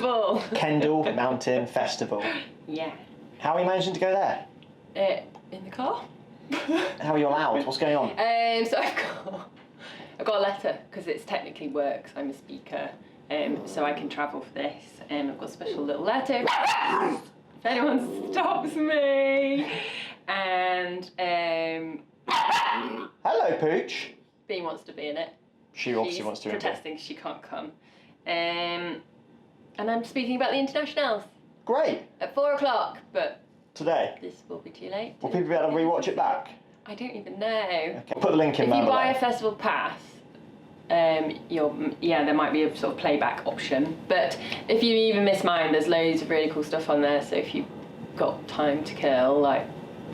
Festival. Kendal Mountain Festival. Yeah. How are you managing to go there? In the car. How are you allowed? What's going on? So I've got a letter because it's technically work. I'm a speaker, so I can travel for this. I've got a special little letter. If anyone stops me, and Hello, Pooch. B wants to be in it. She obviously wants to be in it. Protesting she can't come. And I'm speaking about the internationals. Great. At 4 o'clock, but Today. this will be too late. Will people be able to rewatch it back? I don't even know. Okay. Put the link in If down you below. buy a festival pass, there might be a sort of playback option. But if you even miss mine, there's loads of really cool stuff on there. So if you've got time to kill, like,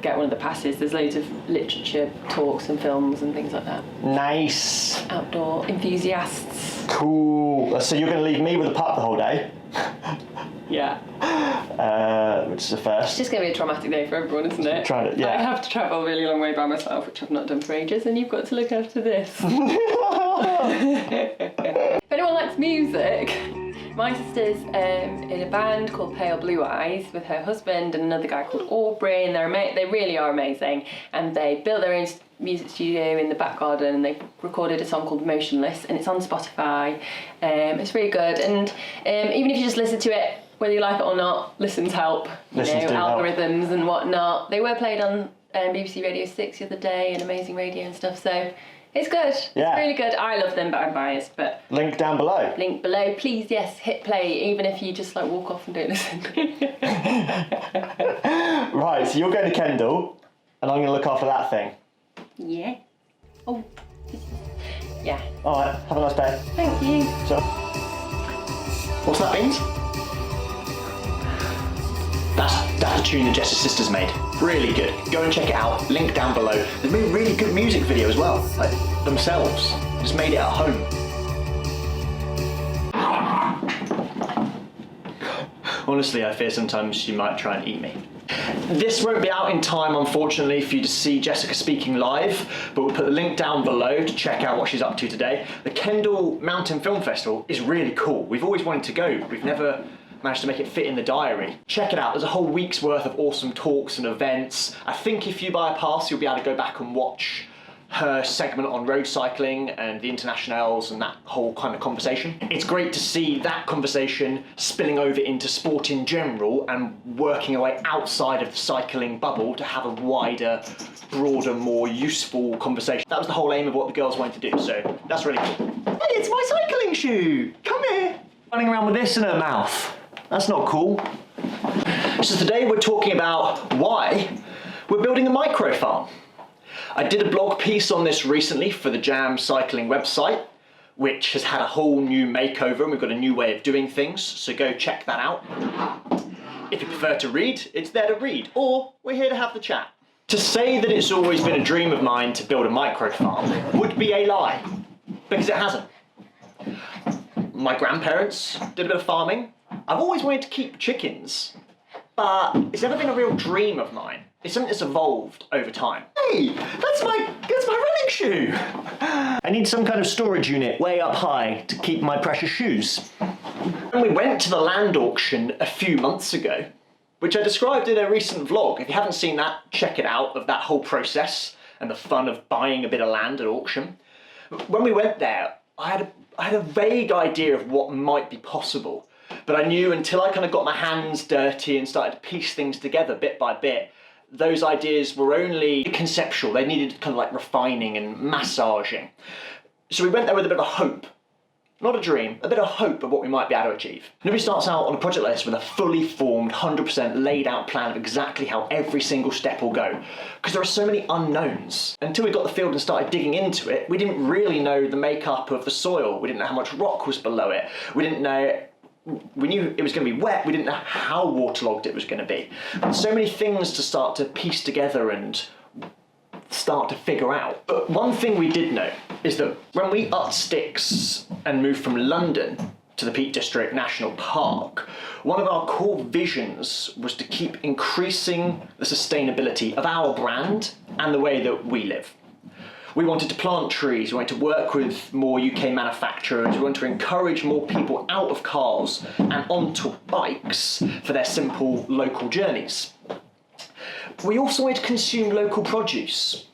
get one of the passes. There's loads of literature talks and films and things like that. Nice. Outdoor enthusiasts. Cool. So you're going to leave me with a pup the whole day? Yeah. Which is a first. It's just going to be a traumatic day for everyone, isn't it? Yeah. I have to travel a really long way by myself, which I've not done for ages, and you've got to look after this. If anyone likes music, my sister's in a band called Pale Blue Eyes with her husband and another guy called Aubrey, and they really are amazing. And they built their own music studio in the back garden, and they recorded a song called Motionless, and it's on Spotify. It's really good, and even if you just listen to it, whether you like it or not, listens help. Algorithms help. And whatnot. They were played on BBC Radio 6 the other day, and Amazing Radio and stuff, so it's good. Yeah. It's really good. I love them, but I'm biased. But link down below. Link below. Please, yes, hit play, even if you just like walk off and don't listen. Right, so you're going to Kendal, and I'm going to look after that thing. Yeah. Oh. Yeah. All right, have a nice day. Thank you. So, what's that means? That's a tune that Jess's sisters made. Really good. Go and check it out. Link down below. They've made a really good music video as well. Like, themselves. Just made it at home. Honestly, I fear sometimes she might try and eat me. This won't be out in time, unfortunately, for you to see Jessica speaking live, but we'll put the link down below to check out what she's up to today. The Kendal Mountain Film Festival is really cool. We've always wanted to go, but we've never managed to make it fit in the diary. Check it out, there's a whole week's worth of awesome talks and events. I think if you buy a pass, you'll be able to go back and watch her segment on road cycling and the internationals and that whole kind of conversation. It's great to see that conversation spilling over into sport in general and working away outside of the cycling bubble to have a wider, broader, more useful conversation. That was the whole aim of what the girls wanted to do, so that's really cool. Hey, it's my cycling shoe! Come here! Running around with this in her mouth. That's not cool. So today we're talking about why we're building a micro farm. I did a blog piece on this recently for the Jam cycling website, which has had a whole new makeover and we've got a new way of doing things, so go check that out. If you prefer to read, it's there to read, or we're here to have the chat. To say that it's always been a dream of mine to build a micro farm would be a lie, because it hasn't. My grandparents did a bit of farming. I've always wanted to keep chickens, but it's never been a real dream of mine. It's something that's evolved over time. Hey, that's my running shoe. I need some kind of storage unit way up high to keep my precious shoes. And we went to the land auction a few months ago, which I described in a recent vlog. If you haven't seen that, check it out, of that whole process and the fun of buying a bit of land at auction. When we went there, I had a vague idea of what might be possible, but I knew until I kind of got my hands dirty and started to piece things together bit by bit, those ideas were only conceptual. They needed kind of like refining and massaging. So we went there with a bit of hope. Not a dream, a bit of hope of what we might be able to achieve. Nobody starts out on a project like this with a fully formed, 100% laid out plan of exactly how every single step will go, because there are so many unknowns. Until we got the field and started digging into it, we didn't really know the makeup of the soil. We didn't know how much rock was below it. We knew it was going to be wet, we didn't know how waterlogged it was going to be. So many things to start to piece together and start to figure out. But one thing we did know is that when we upped sticks and moved from London to the Peak District National Park, one of our core visions was to keep increasing the sustainability of our brand and the way that we live. We wanted to plant trees, we wanted to work with more UK manufacturers, we wanted to encourage more people out of cars and onto bikes for their simple local journeys. We also wanted to consume local produce.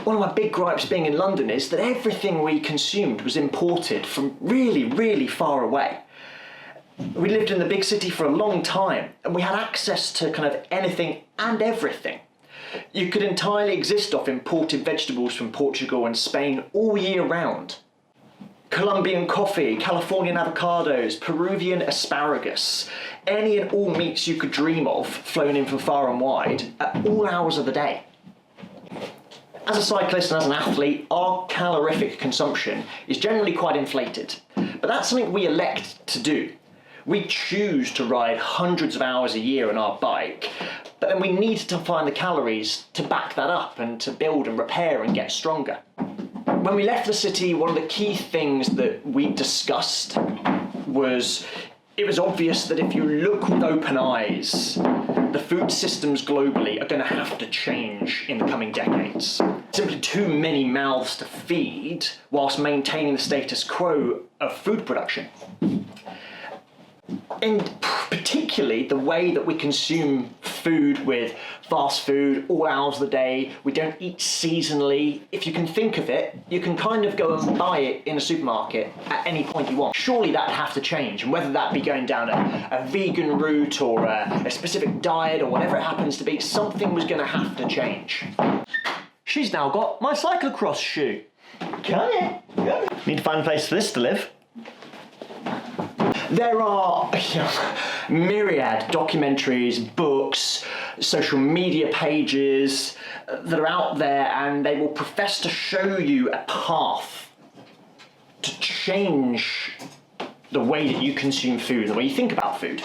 One of my big gripes being in London is that everything we consumed was imported from really, really far away. We lived in the big city for a long time and we had access to kind of anything and everything. You could entirely exist off imported vegetables from Portugal and Spain all year round. Colombian coffee, Californian avocados, Peruvian asparagus, any and all meats you could dream of flown in from far and wide at all hours of the day. As a cyclist and as an athlete, our calorific consumption is generally quite inflated, but that's something we elect to do. We choose to ride hundreds of hours a year on our bike, but then we need to find the calories to back that up and to build and repair and get stronger. When we left the city, one of the key things that we discussed was it was obvious that if you look with open eyes, the food systems globally are going to have to change in the coming decades. Simply too many mouths to feed whilst maintaining the status quo of food production. And particularly the way that we consume food with fast food all hours of the day, we don't eat seasonally. If you can think of it, you can kind of go and buy it in a supermarket at any point you want. Surely that'd have to change, and whether that be going down a vegan route or a specific diet or whatever it happens to be, something was going to have to change. She's now got my cyclocross shoe. Come here. Need to find a place for this to live. There are myriad documentaries, books, social media pages that are out there, and they will profess to show you a path to change the way that you consume food, the way you think about food.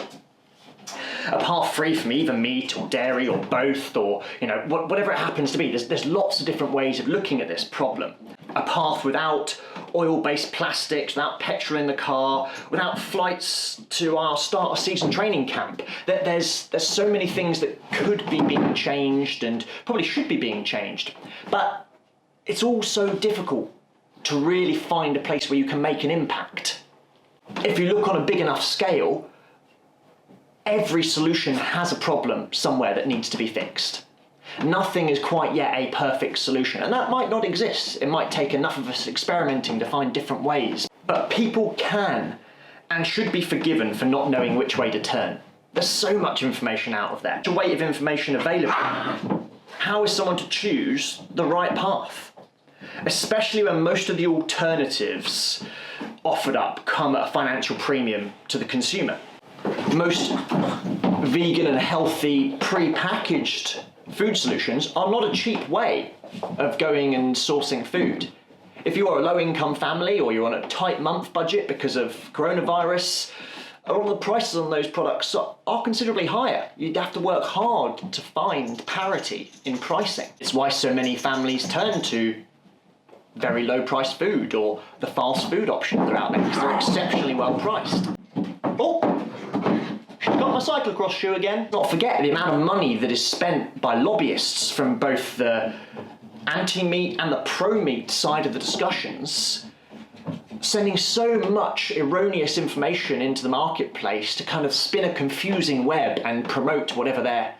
A path free from either meat or dairy or both, or whatever it happens to be. There's lots of different ways of looking at this problem. A path without oil-based plastics, without petrol in the car, without flights to our start of season training camp. There's so many things that could be being changed and probably should be being changed. But it's all so difficult to really find a place where you can make an impact. If you look on a big enough scale, every solution has a problem somewhere that needs to be fixed. Nothing is quite yet a perfect solution, and that might not exist. It might take enough of us experimenting to find different ways. But people can and should be forgiven for not knowing which way to turn. There's so much information out of there, a weight of information available. How is someone to choose the right path? Especially when most of the alternatives offered up come at a financial premium to the consumer. Most vegan and healthy pre-packaged food solutions are not a cheap way of going and sourcing food. If you are a low-income family or you're on a tight month budget because of coronavirus, all the prices on those products are considerably higher. You'd have to work hard to find parity in pricing. It's why so many families turn to very low-priced food or the fast food options that are out there because they're exceptionally well priced. Oh! Got my cyclocross shoe again. Not forget the amount of money that is spent by lobbyists from both the anti-meat and the pro-meat side of the discussions, sending so much erroneous information into the marketplace to kind of spin a confusing web and promote whatever their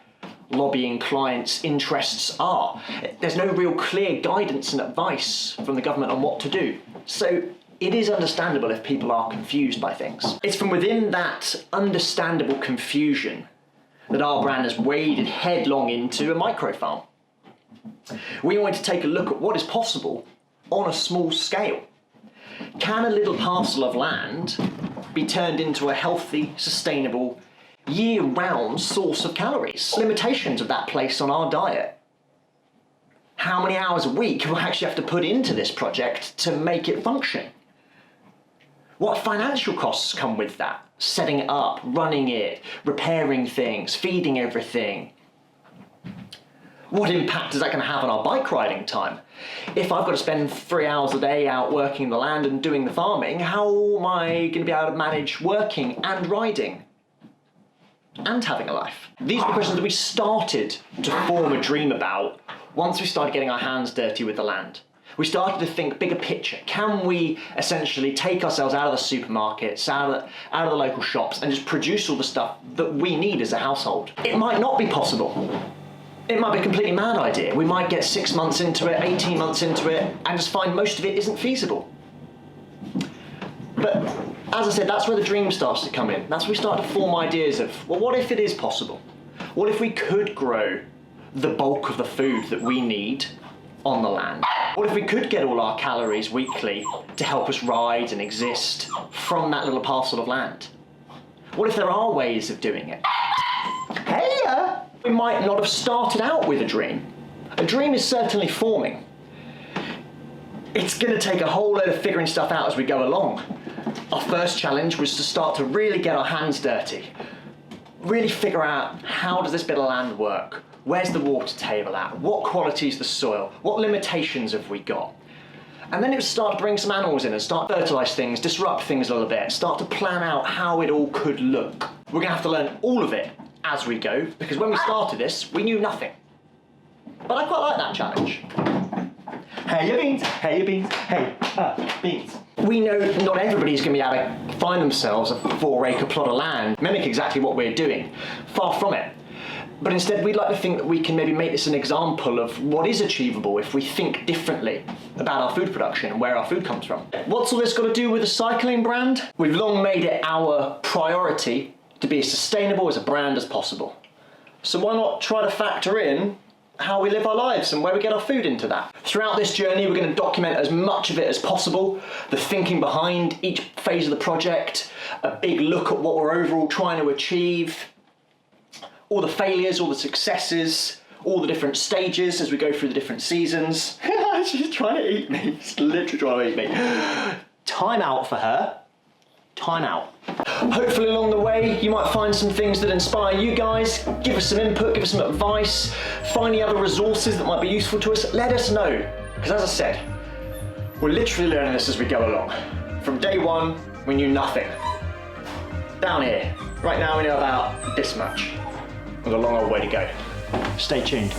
lobbying clients' interests are. There's no real clear guidance and advice from the government on what to do. So it is understandable if people are confused by things. It's from within that understandable confusion that our brand has waded headlong into a microfarm. We want to take a look at what is possible on a small scale. Can a little parcel of land be turned into a healthy, sustainable, year-round source of calories? Limitations of that place on our diet. How many hours a week will we actually have to put into this project to make it function? What financial costs come with that? Setting it up, running it, repairing things, feeding everything. What impact is that going to have on our bike riding time? If I've got to spend 3 hours a day out working the land and doing the farming, how am I going to be able to manage working and riding and having a life? These are the questions that we started to form a dream about once we started getting our hands dirty with the land. we started to think bigger picture. Can we essentially take ourselves out of the supermarkets, out of the local shops, and just produce all the stuff that we need as a household? It might not be possible. It might be a completely mad idea. We might get 6 months into it, 18 months into it, and just find most of it isn't feasible. But as I said, that's where the dream starts to come in. That's where we start to form ideas of, well, what if it is possible? What if we could grow the bulk of the food that we need on the land? What if we could get all our calories weekly to help us ride and exist from that little parcel of land? What if there are ways of doing it? Hey, we might not have started out with a dream. A dream is certainly forming. It's going to take a whole load of figuring stuff out as we go along. Our first challenge was to start to really get our hands dirty. Really figure out, how does this bit of land work? Where's the water table at? What quality is the soil? What limitations have we got? And then it was start to bring some animals in and start to fertilise things, disrupt things a little bit, start to plan out how it all could look. We're going to have to learn all of it as we go, because when we started this, we knew nothing. But I quite like that challenge. Hey, your beans, hey, your beans, hey, beans. We know not everybody's going to be able to find themselves a 4-acre plot of land, mimic exactly what we're doing. Far from it. But instead, we'd like to think that we can maybe make this an example of what is achievable if we think differently about our food production and where our food comes from. What's all this got to do with a cycling brand? We've long made it our priority to be as sustainable as a brand as possible. So why not try to factor in how we live our lives and where we get our food into that. Throughout this journey, we're going to document as much of it as possible, the thinking behind each phase of the project, a big look at what we're overall trying to achieve, all the failures, all the successes, all the different stages as we go through the different seasons. She's trying to eat me. She's literally trying to eat me. Time out for her. Time out. Hopefully along the way you might find some things that inspire you guys, give us some input, give us some advice, find any other resources that might be useful to us, let us know. Because as I said, we're literally learning this as we go along. From day one, we knew nothing. Down here, right now we know about this much. We've got a long old way to go. Stay tuned.